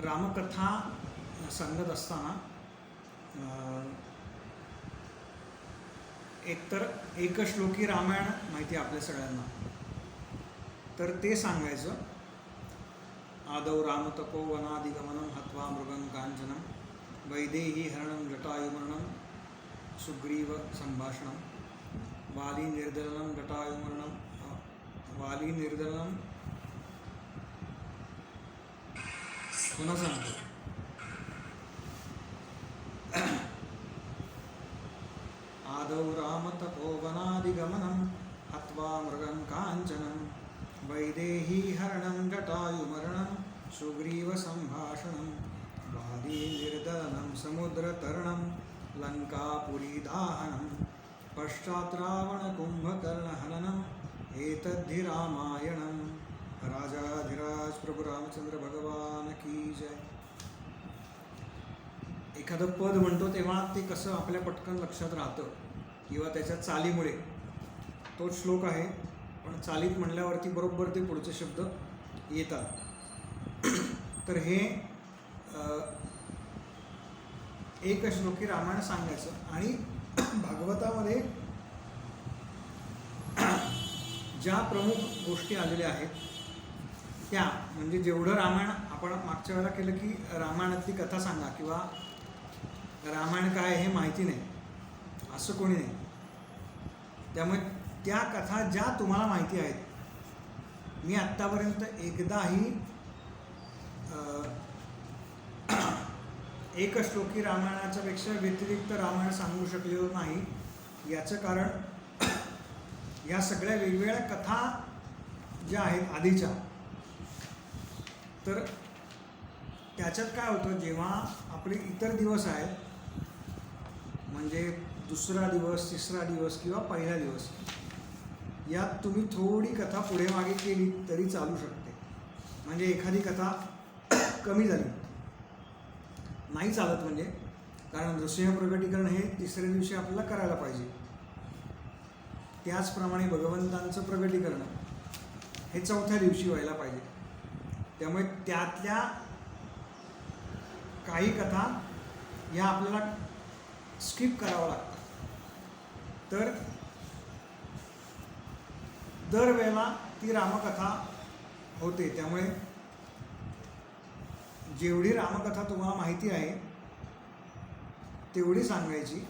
रामकथा सांगत असताना एकतर एकश्लोकी रामायण माहिती आहे आपल्या सगळ्यांना, तर ते सांगायचं. आदौ रामतपोवनादिगमनं हत्वा मृगं कांचनं वैदेही हरणं जटायुमरणं सुग्रीव संभाषणं वाली निर्दलनं जटायुमरणं वाली निर्दलनं पुन्हा सांगतो. आदौ रामतपोवनादिगमनं हत्वा मृगं कांचनं वैदेही हरणं जटायुमरणं सुग्रीव संभाषणं वाली निर्दलनं समुद्रतरणं लंकापुरी दाहनं पश्चात् रावण कुंभकर्णहननं एतद्धि रामायणं. राजाधिराज प्रभू रामचंद्र भगवान की जय. एखादं पद म्हणतो तेव्हा ते कसं आपल्या पटकन लक्षात राहतं किंवा त्याच्या चालीमुळे. तोच श्लोक आहे पण चालीत म्हणल्यावरती बरोबर ते पुढचे शब्द येतात. तर हे एक श्लोकी रामायण सांगायचं. आणि भागवतामध्ये ज्या प्रमुख गोष्टी आलेल्या आहेत त्या म्हणजे जेवढं रामायण आपण मागच्या वेळेला केलं की रामायणातली कथा सांगा किंवा रामायण काय हे माहिती नाही असं कोणी नाही. त्यामुळे त्या कथा ज्या तुम्हाला माहिती आहेत, मी आत्तापर्यंत एकदाही एक श्लोकी रामायणाच्या पेक्षा व्यतिरिक्त रामायण सांगू शकलेलो नाही. याचं कारण या सगळ्या वेगवेगळ्या कथा ज्या आहेत आधीच्या, तर त्याच्यात काय होतं, जेव्हा आपले इतर दिवस आहेत म्हणजे दुसरा दिवस, तिसरा दिवस किंवा पहिला दिवस, यात तुम्ही थोडी कथा पुढे मागे केली तरी चालू शकते. म्हणजे एखादी कथा कमी झाली नाही चालत, म्हणजे कारण नृसिंह प्रकटीकरण हे तिसऱ्या दिवशी आपल्याला करायला पाहिजे. त्याचप्रमाणे भगवंतांचं प्रकटीकरण हे चौथ्या दिवशी व्हायला पाहिजे. त्यामुळे त्यातल्या काही कथा ह्या आपल्याला स्किप करावं लागतात. तर दरवेळेला ती रामकथा होते. त्यामुळे जेवढी रामकथा तुम्हाला माहिती आहे तेवढी सांगायची.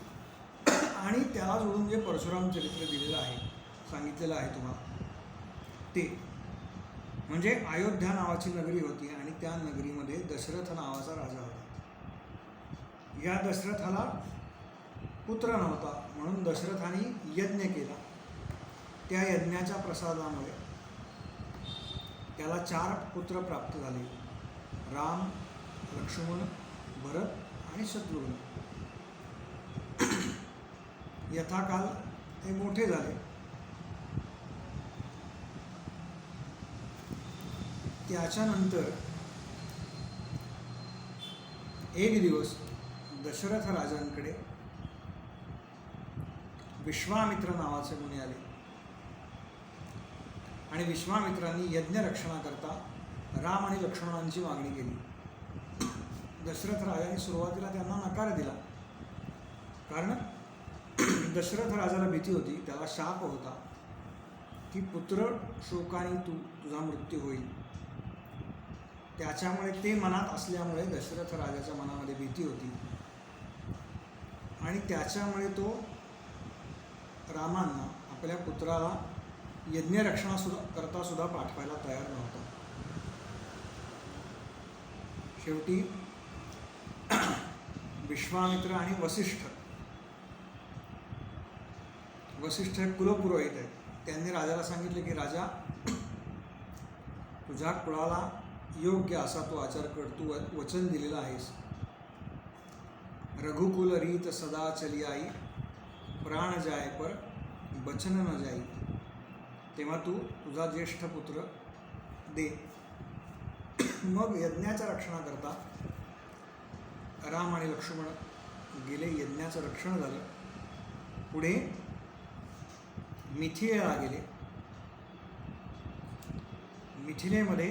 आणि त्याला जोडून जे परशुराम चरित्र दिलेलं आहे, सांगितलेलं आहे तुम्हाला, ते म्हणजे अयोध्या नावाची नगरी होती आणि त्या नगरीमध्ये दशरथ नावाचा राजा होता. या दशरथाला पुत्र नव्हता म्हणून दशरथाने यज्ञ केला. त्या यज्ञाच्या प्रसादामुळे त्याला 4 पुत्र प्राप्त झाले: राम, लक्ष्मण, भरत आणि शत्रुघ्न. यथाकाल ते मोठे झाले. त्याच्यानंतर एक दिवस दशरथ राजांकडे विश्वामित्र नावाचे मुनी आले आणि विश्वामित्रांनी यज्ञरक्षणाकरता राम आणि लक्ष्मणांची मागणी केली. दशरथ राजाने सुरुवातीला त्यांना नकार दिला, कारण दशरथ राजाला भीती होती, त्याला शाप होता की पुत्र शोकाने तुझा मृत्यू होईल. त्याच्यामुळे ते मनात असल्यामुळे दशरथ राजाच्या मनामध्ये भीती होती आणि त्याच्यामुळे तो रामांना आपल्या पुत्राला करता सुद्धा पाठवायला तयार नव्हता. शेवटी विश्वामित्र आणि वसिष्ठ हे कुलपुरोहित आहेत. त्यांनी राजाला सांगितले की राजा, तुझ्या कुळाला योग्य असा तू आचार कर, तू वचन दिलेलं आहेस. रघुकुल रीत सदा चली आई, प्राण जाय पर बचन न जाई. तेव्हा तू तुझा ज्येष्ठ पुत्र दे. मग यज्ञाच्या रक्षणाकरता राम आणि लक्ष्मण गेले. यज्ञाचं रक्षण झालं. पुढे मिथिलेला गेले. मिथिलेमध्ये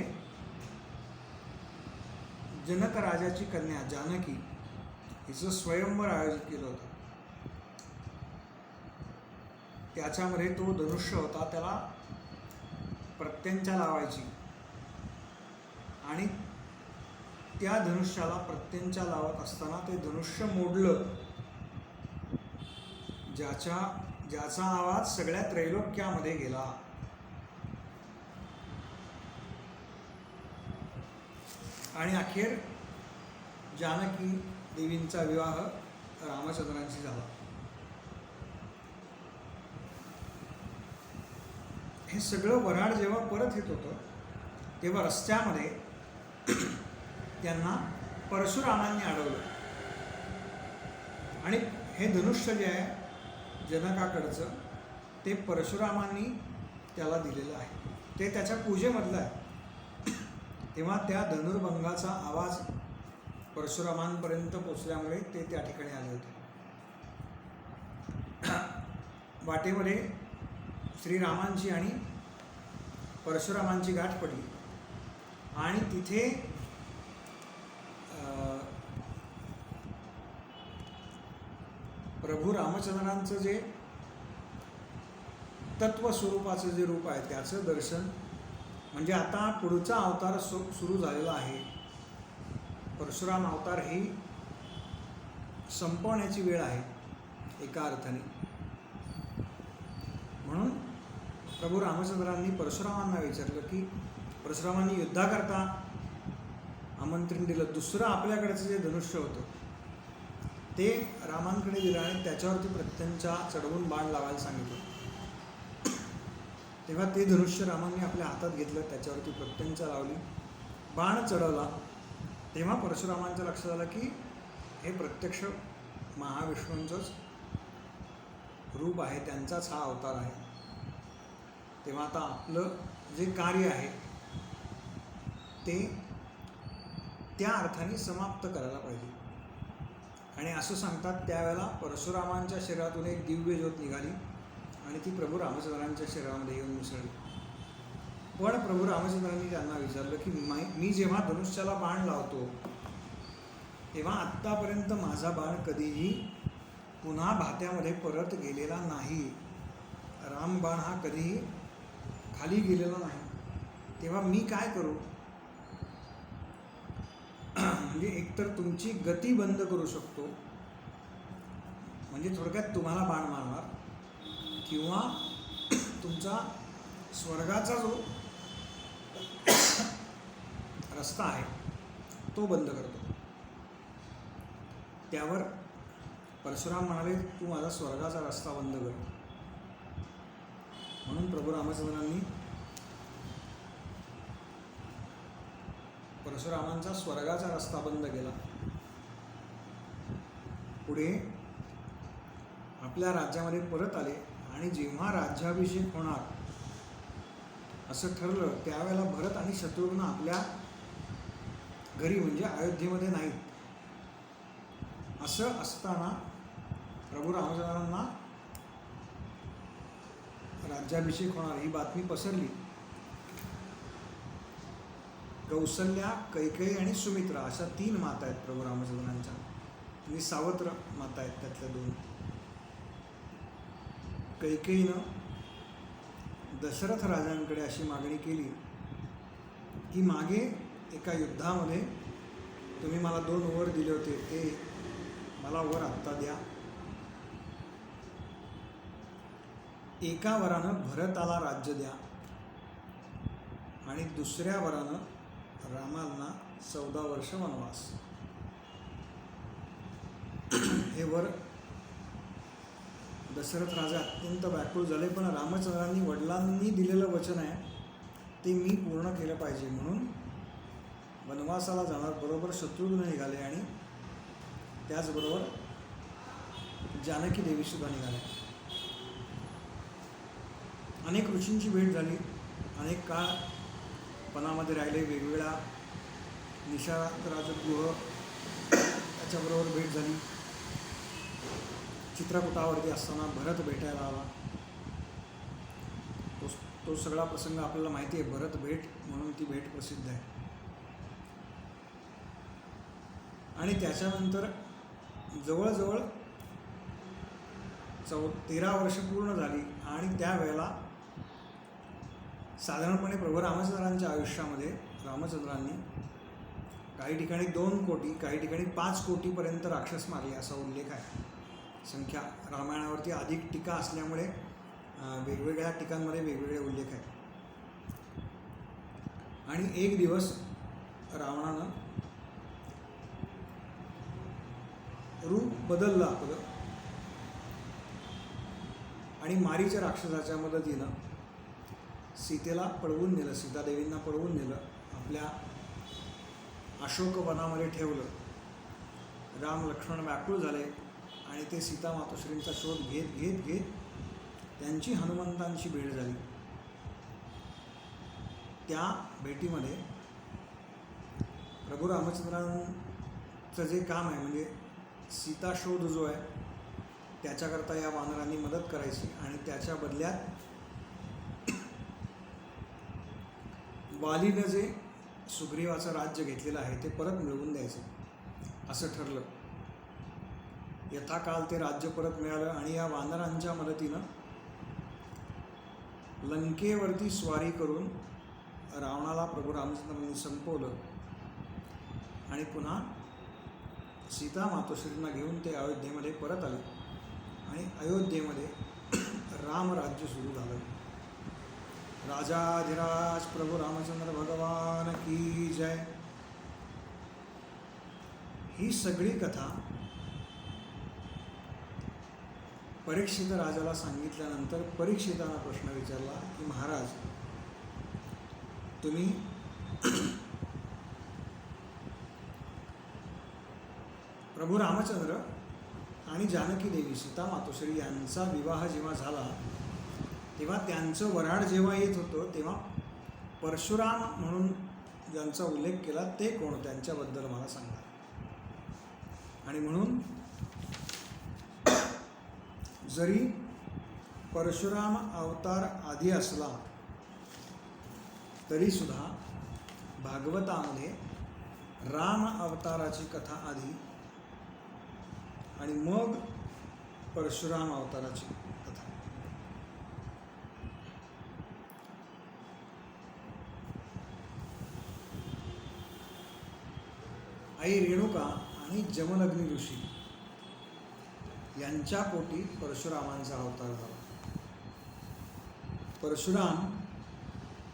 जनक राजाची कन्या जानकी हिचं स्वयंवर आयोजित केलं होतं. त्याच्यामध्ये तो धनुष्य होता, त्याला प्रत्यंचा लावायची आणि त्या धनुष्याला प्रत्यंचा लावत असताना ते धनुष्य मोडलं, ज्याचा आवाज सगळ्या त्रैलोक्यामध्ये गेला. आणि अखेर जानकी देवींचा विवाह रामचंद्रांशी झाला. हे सगळं वऱ्हाड जेव्हा परत येत होतं तेव्हा रस्त्यामध्ये त्यांना परशुरामांनी अडवलं आणि हे धनुष्य जे आहे जनकाकडचं ते परशुरामांनी त्याला दिलेलं आहे, ते त्याच्या पूजेमधलं आहे. तेव्हा त्या धनुर्भंगाचा आवाज परशुरामांपर्यंत पोचल्यामुळे ते त्या ठिकाणी आले होते. वाटेमध्ये श्रीरामांची आणि परशुरामांची गाठ पडली आणि तिथे प्रभू रामचंद्रांचं जे तत्वस्वरूपाचं जे रूप आहे त्याचं दर्शन, म्हणजे आता पुढचा अवतार सुरू झालेला आहे. परशुराम अवतार ही संपवण्याची वेळ आहे एका अर्थाने. म्हणून प्रभू रामचंद्रांनी परशुरामांना विचारलं की परशुरामांनी युद्धाकरता आमंत्रण दिलं, दुसरं आपल्याकडचं जे धनुष्य होतं ते रामांकडे दिलं आणि त्याच्यावरती प्रत्यंचा चढवून बाण लावायला सांगितलं. तेव्हा ते धनुष्य रामांनी आपल्या हातात घेतलं, त्याच्यावरती प्रत्यंचा लावली, बाण चढवला. तेव्हा परशुरामांच्या लक्षात आलं की हे प्रत्यक्ष महाविष्णूंचंच रूप आहे, त्यांचाच हा अवतार आहे. तेव्हा आता आपलं जे कार्य आहे ते त्या अर्थाने समाप्त करायला पाहिजे. आणि असं सांगतात त्यावेळेला परशुरामांच्या शरीरातून एक दिव्य ज्योत निघाली आणि ती प्रभू रामचंद्रांच्या शरीरामध्ये येऊन मिसळली. पण प्रभू रामचंद्रांनी त्यांना विचारलं की मी जेव्हा धनुष्याला बाण लावतो तेव्हा आत्तापर्यंत माझा बाण कधीही पुन्हा भात्यामध्ये परत गेलेला नाही. रामबाण हा कधीही खाली गेलेला नाही. तेव्हा मी काय करू? म्हणजे एकतर तुमची गती बंद करू शकतो, म्हणजे थोडक्यात तुम्हाला बाण मारणार, किंवा तुमचा स्वर्गाचा जो रस्ता आहे तो बंद करतो. त्यावर परशुराम म्हणाले तू माझा स्वर्गाचा रस्ता बंद कर. म्हणून प्रभू रामचंद्रांनी परशुरामांचा स्वर्गाचा रस्ता बंद केला. पुढे आपल्या राज्यामध्ये परत आले आणि जेव्हा राज्याभिषेक होणार असं ठरलं त्यावेळेला भरत आणि शत्रुघ्न आपल्या घरी म्हणजे अयोध्येमध्ये नाहीत. असं असताना प्रभू रामचंद्रांना राज्याभिषेक होणार ही बातमी पसरली. कौसल्या, कैकेयी आणि सुमित्रा अशा 3 माता आहेत प्रभू रामचंद्रांच्या, आणि सावत्र माता आहेत त्यातल्या 2. कैकेयीनं दशरथ राजांकडे अशी मागणी केली की मागे एका युद्धामध्ये तुम्ही मला 2 वर दिले होते, ते मला वर आत्ता द्या. एका वरानं भरताला राज्य द्या आणि दुसऱ्या वरानं रामांना 14 वर्ष वनवास. हे वर दशरथ राजा अत्यंत व्याकुळ झाले, पण रामचंद्रांनी वडिलांनी दिलेलं वचन आहे ते मी पूर्ण केलं पाहिजे म्हणून वनवासाला जाणार बरोबर शत्रुघ्न निघाले आणि त्याचबरोबर जानकी देवीसुद्धा निघाल्या. अनेक ऋषींची भेट झाली, अनेक काळ वनामध्ये राहिले, वेगवेगळ्या निषाद राजगृह त्याच्याबरोबर भेट झाली. चित्रकूटावरती असताना भरत भेटायला आला. तो सगळा प्रसंग आपल्याला माहिती आहे. भरत भेट म्हणून ती भेट प्रसिद्ध आहे. आणि त्याच्यानंतर जवळजवळ 13 वर्ष पूर्ण झाली आणि त्यावेळेला साधारणपणे प्रभू रामचंद्रांच्या आयुष्यामध्ये रामचंद्रांनी काही ठिकाणी 2 कोटी, काही ठिकाणी 5 कोटीपर्यंत राक्षस मारले असा उल्लेख आहे. संख्या रामायणावरती अधिक टीका असल्यामुळे वेगवेगळ्या टीकांमध्ये वेगवेगळे उल्लेख आहेत. आणि एक दिवस रावणानं रूप बदललं आपलं आणि मारीच्या राक्षसाच्या मदतीनं सीतेला पळवून नेलं, सीतादेवींना पळवून नेलं, आपल्या अशोकवनामध्ये ठेवलं. राम लक्ष्मण व्याकुळ झाले आणि ते सीता मातोश्रींचा शोध घेत घेत घेत त्यांची हनुमंतांची भेट झाली. त्या भेटीमध्ये प्रभू रामचंद्रांचं जे काम आहे म्हणजे सीता शोध जो आहे त्याच्याकरता या वानरांनी मदत करायची आणि त्याच्या बदल्यात वालीनं जे सुग्रीवाचं राज्य घेतलेलं आहे ते परत मिळवून द्यायचं असं ठरलं. यथाकाल ते राज्य परत मिळालं आणि या वानरांच्या मदतीनं लंकेवरती स्वारी करून रावणाला प्रभू रामचंद्रांनी संपवलं आणि पुन्हा सीता मातोश्रींना घेऊन ते अयोध्येमध्ये परत आले आणि अयोध्येमध्ये रामराज्य सुरू झालं. राजाधिराज प्रभू रामचंद्र भगवान की जय. ही सगळी कथा परीक्षित राजाला सांगितल्यानंतर परीक्षितानं प्रश्न विचारला की महाराज तुम्ही प्रभू रामचंद्र आणि जानकी देवी सीता मातोश्री यांचा विवाह जेव्हा झाला तेव्हा त्यांचं वऱ्हाड जेव्हा येत होतं तेव्हा परशुराम म्हणून ज्यांचा उल्लेख केला ते कोण, त्यांच्याबद्दल मला सांगा. आणि म्हणून जरी परशुराम अवतार आधी असला तरीसुद्धा भागवतामध्ये राम अवताराची कथा आधी आणि मग परशुराम अवताराची कथा. आई रेणुका आणि जमदग्नी ऋषी यांच्या पोटी परशुरामांचा अवतार झाला. परशुराम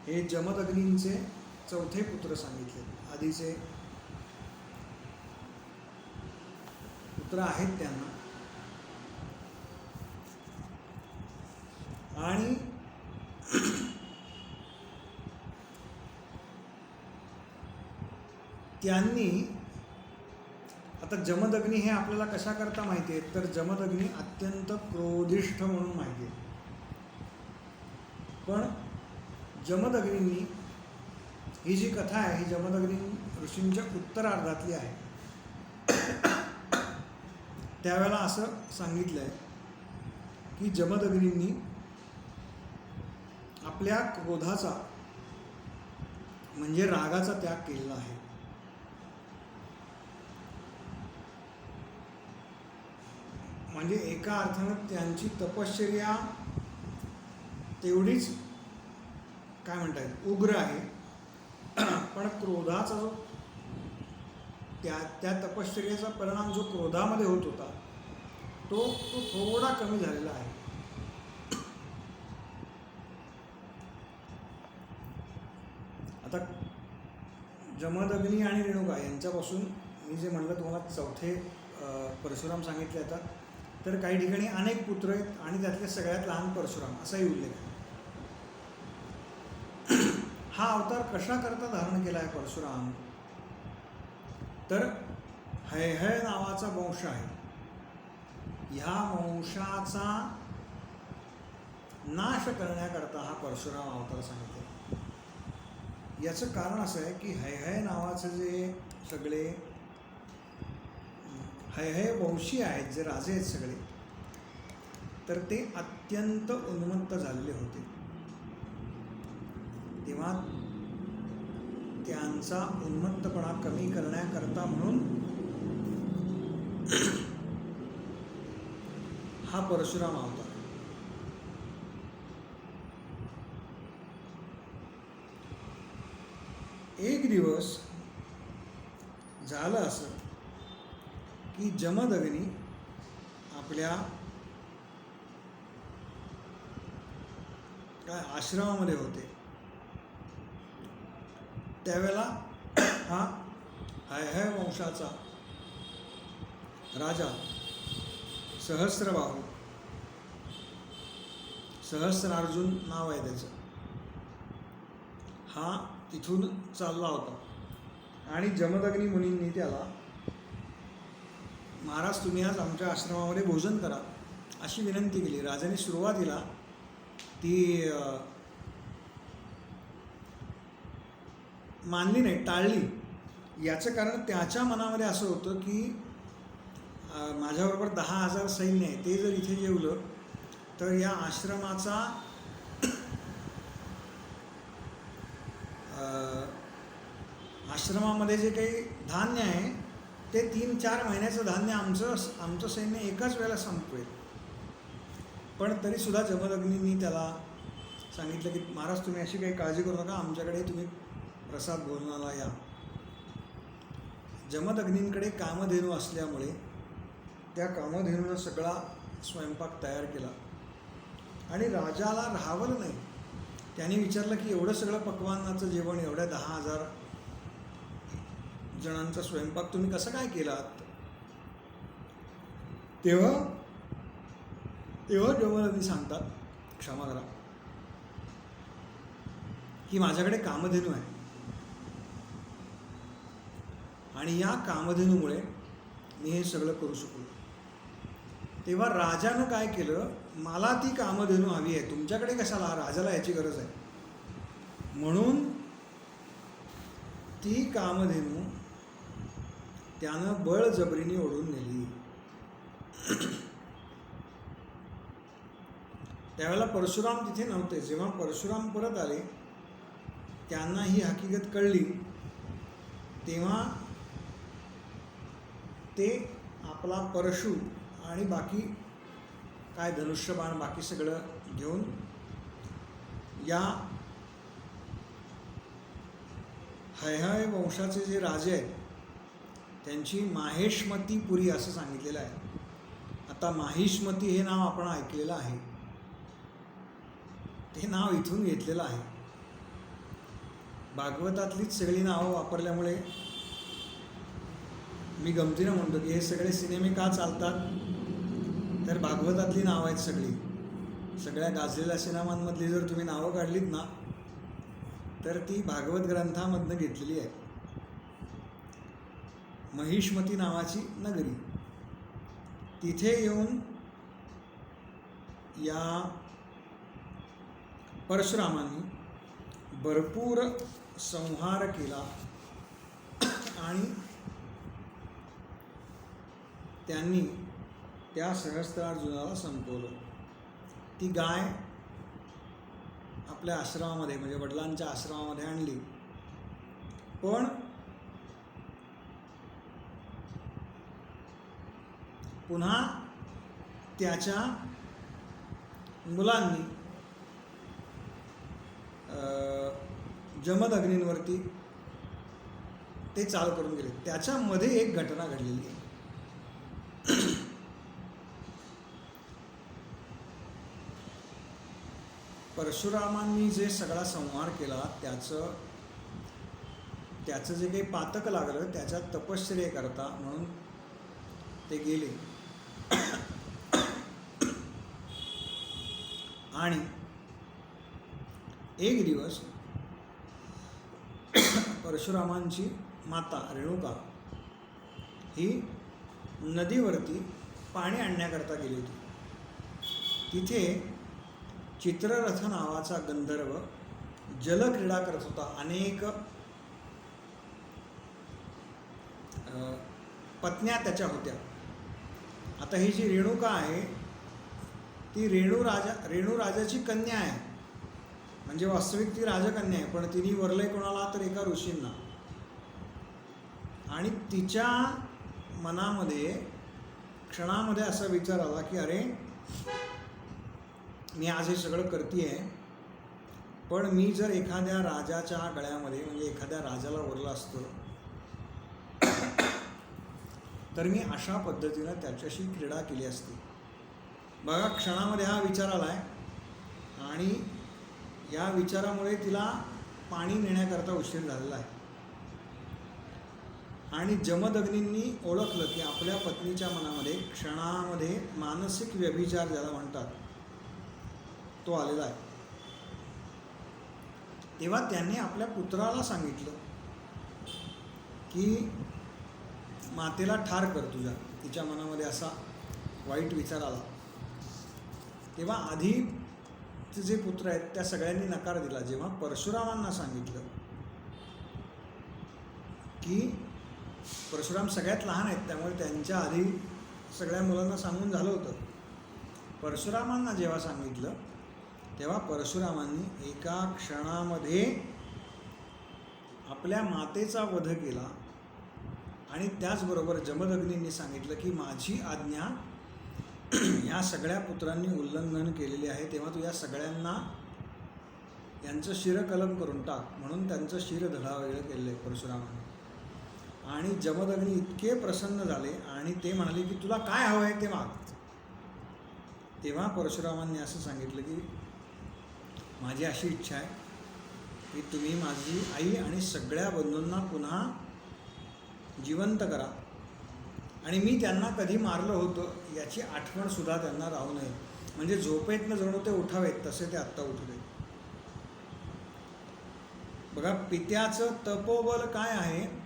हे जमदग्नींचे 4थे पुत्र सांगितले. आधीचे पुत्र आहेत त्यांना आणि त्यांनी आता जमदग्नी हे आपल्याला कशाकरता माहिती आहे तर जमदग्नी अत्यंत क्रोधिष्ठ म्हणून माहिती आहे. पण जमदग्नींनी ही जी कथा आहे ही जमदग्नी ऋषींच्या उत्तरार्धातली आहे. त्यावेळेला असं सांगितलं आहे की जमदग्नींनी आपल्या क्रोधाचा म्हणजे रागाचा त्याग केलेला आहे. म्हणजे एका अर्थानं त्यांची तपश्चर्या तेवढीच काय म्हणतात उग्र आहे, पण क्रोधाचा जो त्या तपश्चर्याचा परिणाम जो क्रोधामध्ये होत होता तो थोडा कमी झालेला आहे. आता जमदग्नी आणि रेणुका यांच्यापासून मी जे म्हणलं तुम्हाला 4थे परशुराम सांगितले जातात तर काही ठिकाणी अनेक पुत्र आहेत आणि त्यातले सगळ्यात लहान परशुराम असाही उल्लेख आहे. हा अवतार कशा करता धारण केला आहे परशुराम तर हैहय नावाचा वंश आहे. ह्या वंशाचा नाश करण्याकरता हा परशुराम अवतार सांगितला. याचं कारण असं आहे की हैहय नावाचं जे सगळे हैहय वंशी आहेत जे राजे आहेत सगळे तर ते अत्यंत उन्मत्त झालेले होते. तेव्हा त्यांचा उन्मत्तपणा कमी करण्याकरता म्हणून हा परशुराम अवतार. एक दिवस झालं असं की जमदग्नी आपल्या काय आश्रमामध्ये होते. त्यावेळेला हा हयहय वंशाचा राजा सहस्रबाहू, सहस्रार्जुन नाव आहे त्याचं, हा तिथून चालला होता आणि जमदग्नी मुनींनी त्याला, महाराज तुम्ही आज आमच्या आश्रमामध्ये भोजन करा अशी विनंती केली. राजाने सुरुवातीला ती मानली नाही, टाळली. याचं कारण त्याच्या मनामध्ये असं होतं की माझ्याबरोबर 10,000 सैन्य आहे, ते जर इथे जेवलं तर या आश्रमाचा आश्रमामध्ये जे काही धान्य आहे ते 3-4 महिन्याचं धान्य आमचं सैन्य एकाच वेळेला संपवेल. पण तरीसुद्धा जमदग्नींनी त्याला सांगितलं की महाराज तुम्ही अशी काही काळजी करू नका, आमच्याकडे तुम्ही प्रसाद भोजनाला या. जमदग्नींकडे कामधेनू असल्यामुळे त्या कामधेनूनं सगळा स्वयंपाक तयार केला आणि राजाला राहावलं नाही. त्याने विचारलं की एवढं सगळं पक्वान्नाचं जेवण, एवढ्या 10,000 जणांचा स्वयंपाक तुम्ही कसं काय केलात? तेव्हा जमदग्नी सांगतात, क्षमा करा, की माझ्याकडे कामधेनू आहे आणि या कामधेनूमुळे मी हे सगळं करू शकलो. तेव्हा राजानं काय केलं, मला ती कामधेनू हवी आहे, तुमच्याकडे कशाला, राजाला याची गरज आहे. म्हणून ती कामधेनू त्यानं बळजबरीने ओढून नेली. त्यावेळेला परशुराम तिथे नव्हते. जेव्हा परशुराम परत आले, त्यांना ही हकीकत कळली, तेव्हा ते आपला परशु आणि बाकी काय धनुष्यबाण बाकी सगळं घेऊन या हयहय वंशाचे जे राजे आहेत त्यांची माहेशमतीपुरी असं सांगितलेलं आहे. आता माहिष्मती हे नाव आपण ऐकलेलं आहे, ते नाव इथून घेतलेलं आहे. भागवतातलीच सगळी नावं वापरल्यामुळे मी गमतीनं म्हणतो की हे सगळे सिनेमे का चालतात, तर भागवतातली नावं आहेत सगळी. सगळ्या गाजलेल्या सिनेमांमधली जर तुम्ही नावं काढलीत ना तर ती भागवत ग्रंथामधनं घेतलेली आहे. महिष्मती नावाची नगरी, तिथे येऊन या परशुरामांनी भरपूर संहार केला आणि त्यांनी त्या सहस्त्रार्जुनाला संपवलं. ती गाय आपल्या आश्रमामध्ये म्हणजे वडिलांच्या आश्रमामध्ये आणली, पण पुन्हा त्याच्या मुलांनी जमदग्नींवरती ते चाल करून गेले. त्याच्यामध्ये एक घटना घडलेली आहे. परशुरामांनी जे सगळा संहार केला त्याचं जे काही पातक लागलं त्याच्या तपश्चर्ये करता म्हणून ते गेले आणि एक दिवस परशुरामांची माता रेणुका ही नदीवरती पाणी आणण्याकरता गेली होती. तिथे चित्ररथ नावाचा गंधर्व जलक्रीडा करत होता. अनेक पत्न्या त्याच्या होत्या. आता ही जी रेणुका आहे ती रेणू राजाची कन्या आहे, म्हणजे वास्तविक ती राजकन्या आहे, पण तिने वरलंय कोणाला तर एका ऋषींना. आणि तिच्या मनामध्ये क्षणामध्ये असा विचार आला की अरे मी आज हे सगळं करते, पण मी जर एखाद्या राजाच्या गळ्यामध्ये म्हणजे एखाद्या राजाला ओरलं असतं तर मी अशा पद्धतीनं त्याच्याशी क्रीडा केली असती. बघा, क्षणामध्ये हा विचार आला आहे आणि या विचारामुळे तिला पाणी नेण्याकरता उशीर झालेला आहे. आणि जमदग्नींनी ओळखलं की आपल्या पत्नीच्या मनामध्ये क्षणामध्ये मानसिक व्यभिचार ज्याला म्हणतात तो आलेला आहे. तेव्हा त्यांनी आपल्या पुत्राला सांगितलं की मातेला ठार कर तुझ्या. तिच्या मनामध्ये असा वाईट विचार आला. तेव्हा आधीचे जे पुत्र आहेत त्या सगळ्यांनी नकार दिला. जेव्हा परशुरामांना सांगितलं की परशुराम सगळ्यात लहान आहेत त्यामुळे त्यांच्या आधी सगळ्या मुलांना सांगून झालं होतं. परशुरामांना जेव्हा सांगितलं तेव्हा परशुरामांनी एका क्षणामध्ये आपल्या मातेचा वध केला. आणि त्याचबरोबर जमदग्नींनी सांगितलं की माझी आज्ञा ह्या सगळ्या पुत्रांनी उल्लंघन केलेले आहे, तेव्हा तू या सगळ्यांना यांचं शिरकलम करून टाक. म्हणून त्यांचं शिर धडावेगळं केलेलं आहे परशुरामांनी. आणि जमदग्नी इतके प्रसन्न झाले आणि ते म्हणाले की तुला काय हवं आहे ते माग. तेव्हा परशुरामांनी असं सांगितलं की माझी अशी इच्छा आहे की तुम्ही माझी आई आणि सगळ्या बंधूंना पुन्हा जिवंत करा आणि मी त्यांना कधी मारलं होतं याची आठवणसुद्धा त्यांना राहू नये. म्हणजे झोपेतनं जणू ते उठावेत तसे ते आत्ता उठले. बघा, पित्याचं तपोबल काय आहे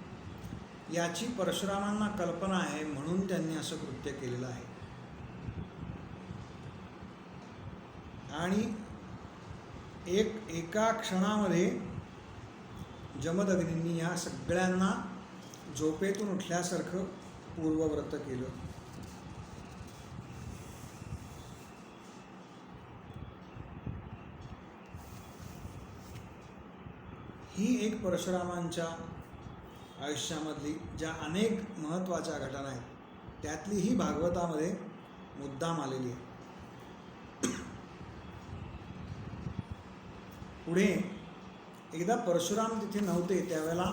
याची परशुरामांना कल्पना आहे, म्हणून त्यांनी असं कृत्य केलेलं आहे. आणि एका क्षणामध्ये जमदग्नींनी या सगळ्यांना झोपेतून उठल्यासारखं पूर्वव्रत केलं. ही एक परशुरामांच्या आयुष्यामधली ज्या अनेक महत्त्वाच्या घटना आहेत त्यातली ही भागवतामध्ये मुद्दाम आलेली आहे. पुढे एकदा परशुराम तिथे नव्हते त्यावेळेला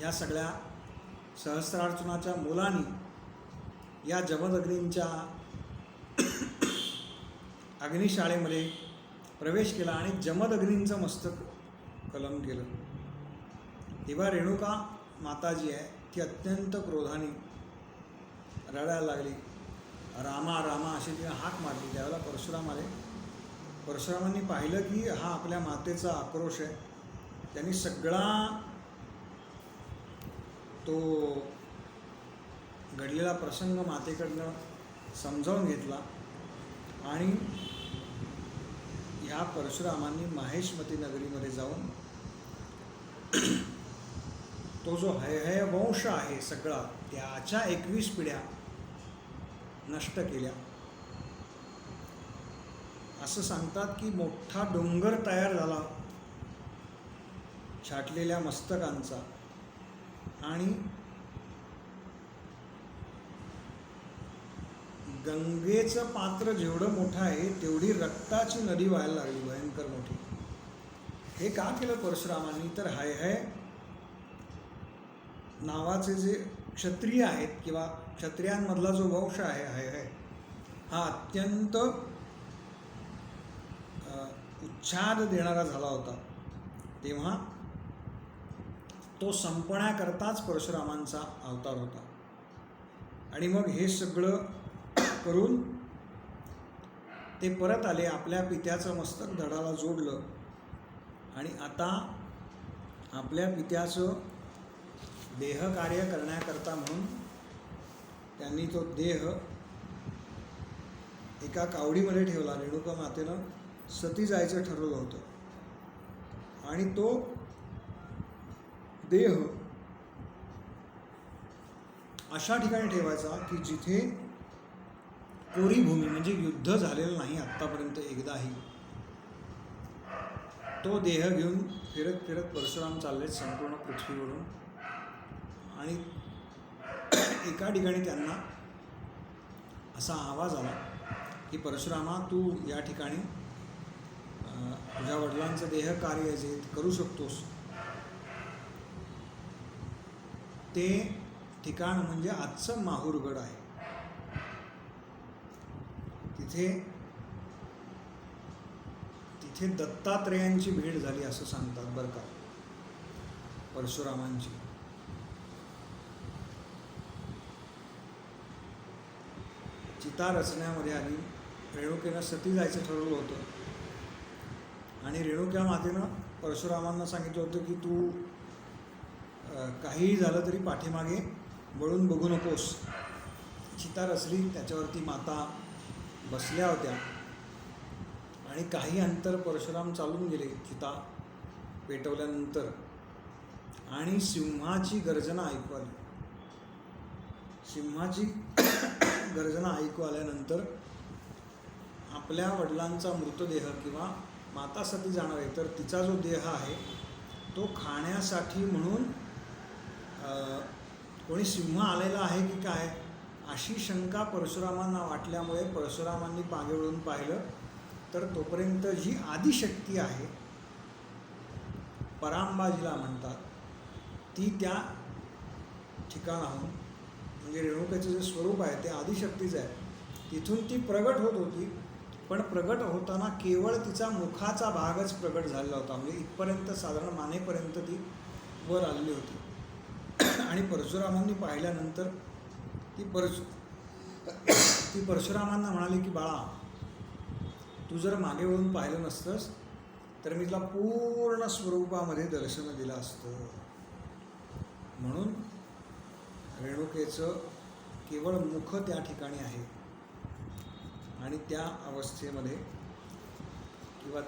या सगळ्या सहस्त्रार्जुनाच्या मुलांनी या जमदग्नींच्या अग्निशाळेमध्ये प्रवेश केला आणि जमदग्नींचं मस्तक कलम केलं. तेव्हा रेणुका माता जी आहे ती अत्यंत क्रोधाने रडायला लागली. रामा रामा अशी तिने हाक मारली. त्यावेळेला परशुराम आले. परशुरामांनी पाहिलं की हा आपल्या मातेचा आक्रोश आहे. त्यांनी सगळा तो घडलेला प्रसंग मातेकडनं समजावून घेतला आणि ह्या परशुरामांनी माहेशमती नगरीमध्ये जाऊन तो जो हयहय वंश आहे सगळा त्याच्या 21 पिढ्या नष्ट केल्या. असं सांगतात की मोठा डोंगर तयार झाला छाटलेल्या मस्तकांचा आणि गंगेचं पात्र जेवढं मोठं आहे तेवढी रक्ताची नदी व्हायला लागली, भयंकर मोठी. हे का केलं परशुरामांनी? तर हयहय नावाचे जे क्षत्रिय आहेत किंवा क्षत्रियांमधला जो वंश आहे हयहय हा अत्यंत उच्छाद देणारा झाला होता. तेव्हा तो संपण्याकरताच परशुरामांचा अवतार होता. आणि मग हे सगळं करून ते परत आले, आपल्या पित्याचं मस्तक धडाला जोडलं आणि आता आपल्या पित्याचं देहकार्य करण्याकरता म्हणून त्यांनी तो देह एका कावडीमध्ये ठेवला. रेणुका मातेनं सती जायचं ठरवलं होतं आणि तो देह अशा ठिकाणी ठेवायचा की जिथे कोरी भूमी म्हणजे युद्ध झालेलं नाही आत्तापर्यंत एकदाही. तो देह घेऊन फिरत फिरत परशुराम चाललेत संपूर्ण पृथ्वीवरून आणि एका ठिकाणी त्यांना असा आवाज आला की परशुरामा, तू या ठिकाणी तुझ्या वडिलांचं देह कार्य जे करू शकतोस ते ठिकाण म्हणजे आजचं माहूरगड आहे. तिथे दत्तात्रेयांची भेट झाली असं सांगतात बरं का परशुरामांची. चिता रचण्यामध्ये आधी रेणुकेनं सती जायचं ठरवलं होतं आणि रेणुका मातेनं परशुरामांना सांगितलं होतं की तू काहीही झालं तरी पाठीमागे वळून बघू नकोस. चिता रचली, त्याच्यावरती माता बसल्या होत्या आणि काही अंतर परशुराम चालून गेले चिता पेटवल्यानंतर आणि सिंहाची गर्जना ऐकू आली. सिंहाची गर्जना ऐकू आल्यानंतर आपल्या वडिलांचा मृतदेह किंवा माता सती जाणार आहे तर तिचा जो देह आहे तो खाण्यासाठी म्हणून कोणी सिंह आलेला आहे की काय अशी शंका परशुरामांना वाटल्यामुळे परशुरामांनी मागे वळून पाहिलं तर तोपर्यंत जी आदिशक्ती आहे, परांबा जिला म्हणतात, ती त्या ठिकाणाहून म्हणजे रेणुकेचं जे स्वरूप आहे ते आदिशक्तीचं आहे, तिथून ती प्रगट होत होती. पण प्रगट होताना केवळ तिचा मुखाचा भागच प्रगट झालेला होता, म्हणजे इथपर्यंत साधारण मानेपर्यंत ती वर आलेली होती. आणि परशुरामांनी पाहिल्यानंतर ती परशुरामांना म्हणाली की बाळा, तू जर मागे वळून पाहिलं नसतंस तर मी तुला पूर्ण स्वरूपामध्ये दर्शन दिलं असतं. म्हणून रेणुकेचं केवळ मुख त्या ठिकाणी आहे आणि त्या अवस्थेमध्ये किंवा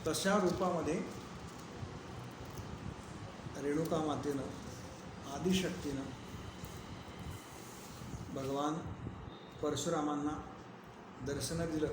तशा रूपामध्ये रेणुका मातेनं आदिशक्तीनं भगवान परशुरामांना दर्शन दिलं